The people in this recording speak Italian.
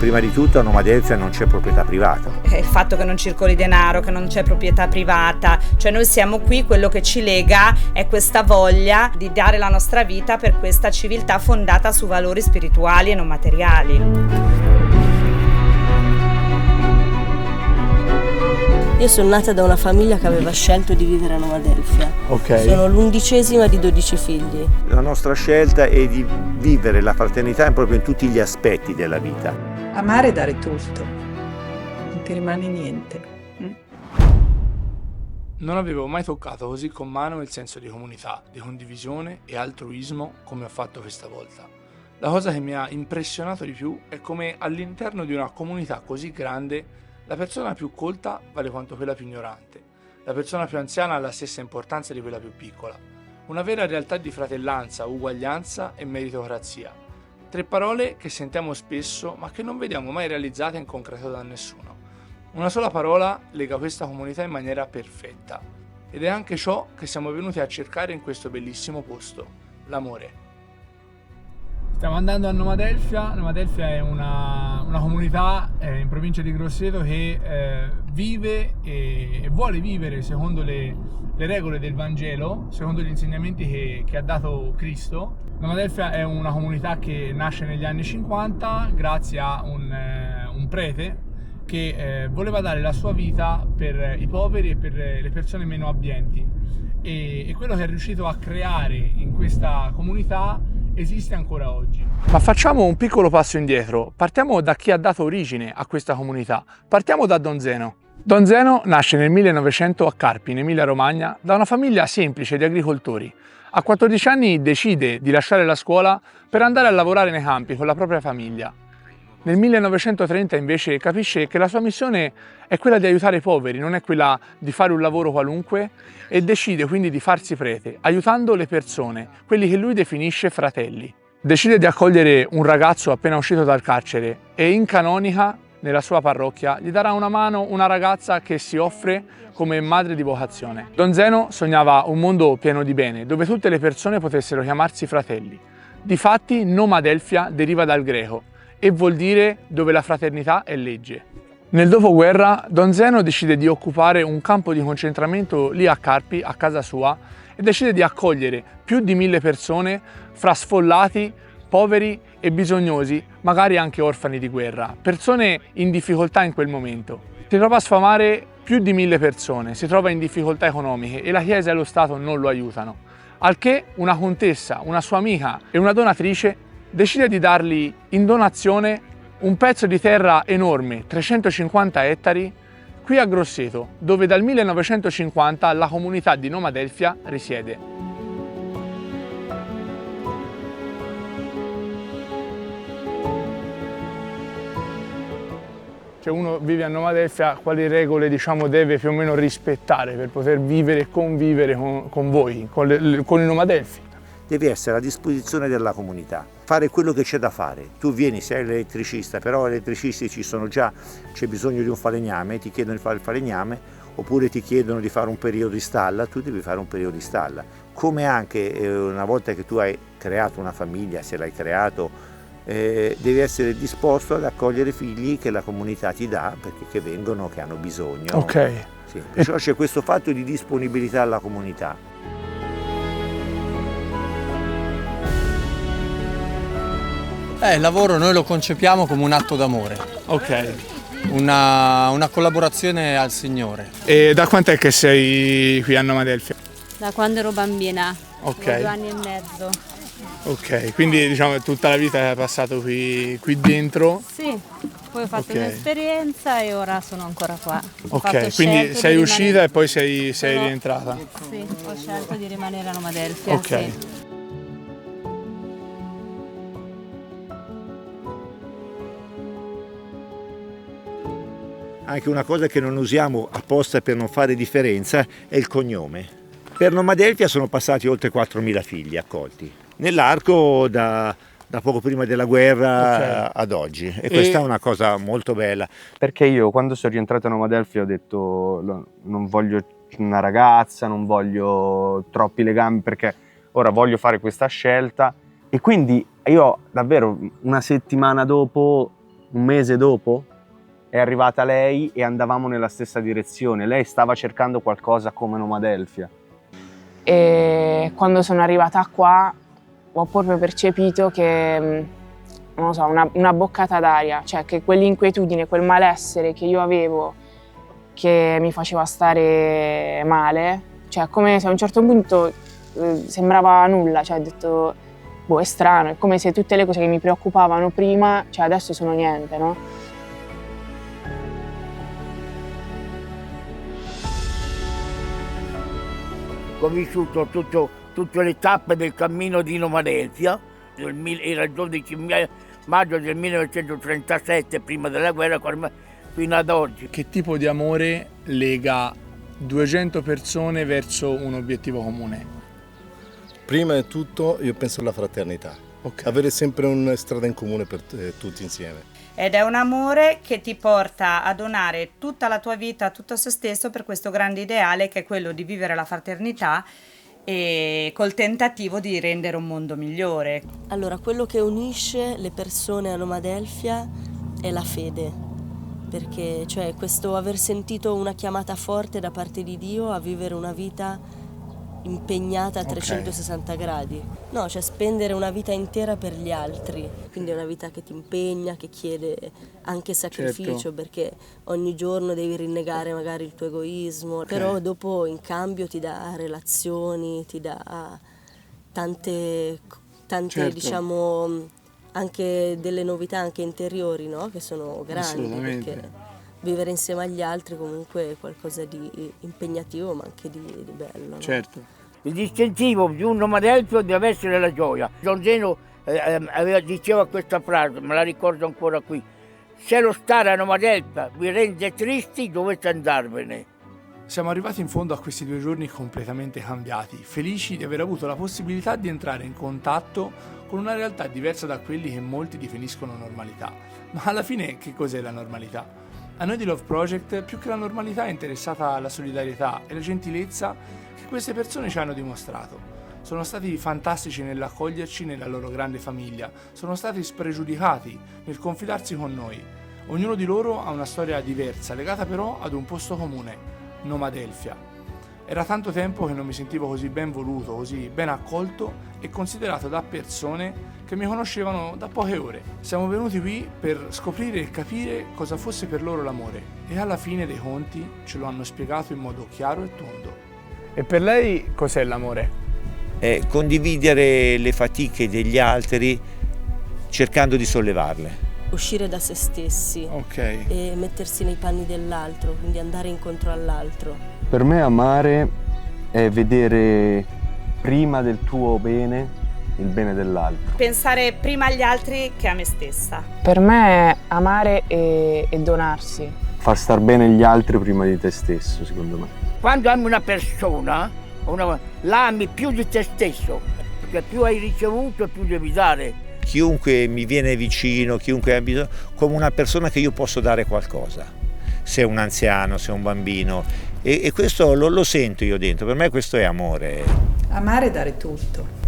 Prima di tutto a Noma Delfia non c'è proprietà privata. Il fatto che non circoli denaro, che non c'è proprietà privata, cioè noi siamo qui, quello che ci lega è questa voglia di dare la nostra vita per questa civiltà fondata su valori spirituali e non materiali. Io sono nata da una famiglia che aveva scelto di vivere a Noma Delfia. Ok. Sono l'11ª di 12 figli. La nostra scelta è di vivere la fraternità proprio in tutti gli aspetti della vita. Amare e dare tutto, non ti rimane niente. Non avevo mai toccato così con mano il senso di comunità, di condivisione e altruismo come ho fatto questa volta. La cosa che mi ha impressionato di più è come all'interno di una comunità così grande la persona più colta vale quanto quella più ignorante, la persona più anziana ha la stessa importanza di quella più piccola. Una vera realtà di fratellanza, uguaglianza e meritocrazia. 3 parole che sentiamo spesso ma che non vediamo mai realizzate in concreto da nessuno. Una sola parola lega questa comunità in maniera perfetta ed è anche ciò che siamo venuti a cercare in questo bellissimo posto, l'amore. Stiamo andando a Noma Delfia. Noma Delfia è una comunità in provincia di Grosseto che vive e vuole vivere secondo le regole del Vangelo, secondo gli insegnamenti che ha dato Cristo. Noma Delfia è una comunità che nasce negli anni 50 grazie a un prete che voleva dare la sua vita per i poveri e per le persone meno abbienti. E quello che è riuscito a creare in questa comunità esiste ancora oggi. Ma facciamo un piccolo passo indietro, partiamo da chi ha dato origine a questa comunità, partiamo da Don Zeno. Don Zeno nasce nel 1900 a Carpi, in Emilia Romagna, da una famiglia semplice di agricoltori. A 14 anni decide di lasciare la scuola per andare a lavorare nei campi con la propria famiglia. Nel 1930 invece capisce che la sua missione è quella di aiutare i poveri, non è quella di fare un lavoro qualunque, e decide quindi di farsi prete, aiutando le persone, quelli che lui definisce fratelli. Decide di accogliere un ragazzo appena uscito dal carcere e in canonica, nella sua parrocchia, gli darà una mano una ragazza che si offre come madre di vocazione. Don Zeno sognava un mondo pieno di bene, dove tutte le persone potessero chiamarsi fratelli. Difatti, Noma Delfia deriva dal greco e vuol dire dove la fraternità è legge. Nel dopoguerra Don Zeno decide di occupare un campo di concentramento lì a Carpi, a casa sua, e decide di accogliere più di 1000 persone fra sfollati, poveri e bisognosi, magari anche orfani di guerra, persone in difficoltà in quel momento. Si trova a sfamare più di 1000 persone, si trova in difficoltà economiche e la Chiesa e lo Stato non lo aiutano. Al che una contessa, una sua amica e una donatrice decide di dargli in donazione un pezzo di terra enorme, 350 ettari, qui a Grosseto, dove dal 1950 la comunità di Noma Delfia risiede. Cioè uno vive a Noma Delfia, quali regole deve più o meno rispettare per poter vivere e convivere con voi, con i Noma Delfia? Devi essere a disposizione della comunità, fare quello che c'è da fare. Tu vieni, sei l'elettricista, però elettricisti ci sono già, c'è bisogno di un falegname, ti chiedono di fare il falegname, oppure ti chiedono di fare un periodo di stalla, tu devi fare un periodo di stalla. Come anche una volta che tu hai creato una famiglia, se l'hai creato, devi essere disposto ad accogliere figli che la comunità ti dà, perché che vengono, che hanno bisogno. Ok. Sì. Perciò c'è questo fatto di disponibilità alla comunità. Il lavoro noi lo concepiamo come un atto d'amore. Ok. Una collaborazione al Signore. E da quant'è che sei qui a Noma Delfia? Da quando ero bambina, Ok. 2 anni e mezzo. Ok, quindi tutta la vita è passato qui dentro. Sì, poi ho fatto Ok. un'esperienza e ora sono ancora qua. Ho fatto Ok, quindi scelto sei di uscita rimanere- e poi sei Però- rientrata. Sì, ho scelto di rimanere a Noma Delfia. Ok. Sì. Anche una cosa che non usiamo apposta per non fare differenza è il cognome. Per Noma Delfia sono passati oltre 4.000 figli accolti, nell'arco da poco prima della guerra ad oggi, e questa è una cosa molto bella. Perché io quando sono rientrato a Noma Delfia ho detto non voglio una ragazza, non voglio troppi legami perché ora voglio fare questa scelta, e quindi io davvero una settimana dopo un mese dopo è arrivata lei e andavamo nella stessa direzione. Lei stava cercando qualcosa come Nomadelphia. E quando sono arrivata qua ho proprio percepito che, non lo so, una boccata d'aria, cioè che quell'inquietudine, quel malessere che io avevo, che mi faceva stare male, cioè come se a un certo punto sembrava nulla, cioè ho detto, boh, è strano, è come se tutte le cose che mi preoccupavano prima, cioè adesso sono niente, no? Ho vissuto tutte le tappe del cammino di Nomadelphia, era il 12 maggio del 1937, prima della guerra, fino ad oggi. Che tipo di amore lega 200 persone verso un obiettivo comune? Prima di tutto io penso alla fraternità, avere sempre una strada in comune per tutti insieme. Ed è un amore che ti porta a donare tutta la tua vita, tutto se stesso per questo grande ideale che è quello di vivere la fraternità e col tentativo di rendere un mondo migliore. Allora, quello che unisce le persone a Nomadelphia è la fede, perché cioè questo aver sentito una chiamata forte da parte di Dio a vivere una vita impegnata a 360 gradi. No, cioè spendere una vita intera per gli altri, quindi è una vita che ti impegna, che chiede anche sacrificio, perché ogni giorno devi rinnegare magari il tuo egoismo, però dopo in cambio ti dà relazioni, ti dà tante diciamo anche delle novità anche interiori, no? Che sono grandi, perché vivere insieme agli altri comunque è qualcosa di impegnativo ma anche di bello. Certo. No? Il distintivo di un Nomadelphia deve essere la gioia. Don Zeno diceva questa frase, me la ricordo ancora qui: se lo stare a Nomadelphia vi rende tristi, dovete andarvene. Siamo arrivati in fondo a questi 2 giorni completamente cambiati, felici di aver avuto la possibilità di entrare in contatto con una realtà diversa da quelli che molti definiscono normalità. Ma alla fine che cos'è la normalità? A noi di Love Project più che la normalità è interessata la solidarietà e la gentilezza che queste persone ci hanno dimostrato. Sono stati fantastici nell'accoglierci nella loro grande famiglia, sono stati spregiudicati nel confidarsi con noi. Ognuno di loro ha una storia diversa, legata però ad un posto comune, Nomadelphia. Era tanto tempo che non mi sentivo così ben voluto, così ben accolto e considerato da persone che mi conoscevano da poche ore. Siamo venuti qui per scoprire e capire cosa fosse per loro l'amore e alla fine dei conti ce lo hanno spiegato in modo chiaro e tondo. E per lei cos'è l'amore? È condividere le fatiche degli altri cercando di sollevarle. Uscire da se stessi e mettersi nei panni dell'altro, quindi andare incontro all'altro. Per me amare è vedere prima del tuo bene il bene dell'altro. Pensare prima agli altri che a me stessa. Per me è amare e donarsi. Far star bene gli altri prima di te stesso, secondo me. Quando ami una persona, la ami più di te stesso, perché più hai ricevuto più devi dare. Chiunque mi viene vicino, chiunque ha bisogno, come una persona che io posso dare qualcosa, se è un anziano, se è un bambino, e questo lo sento io dentro, per me questo è amore. Amare è dare tutto.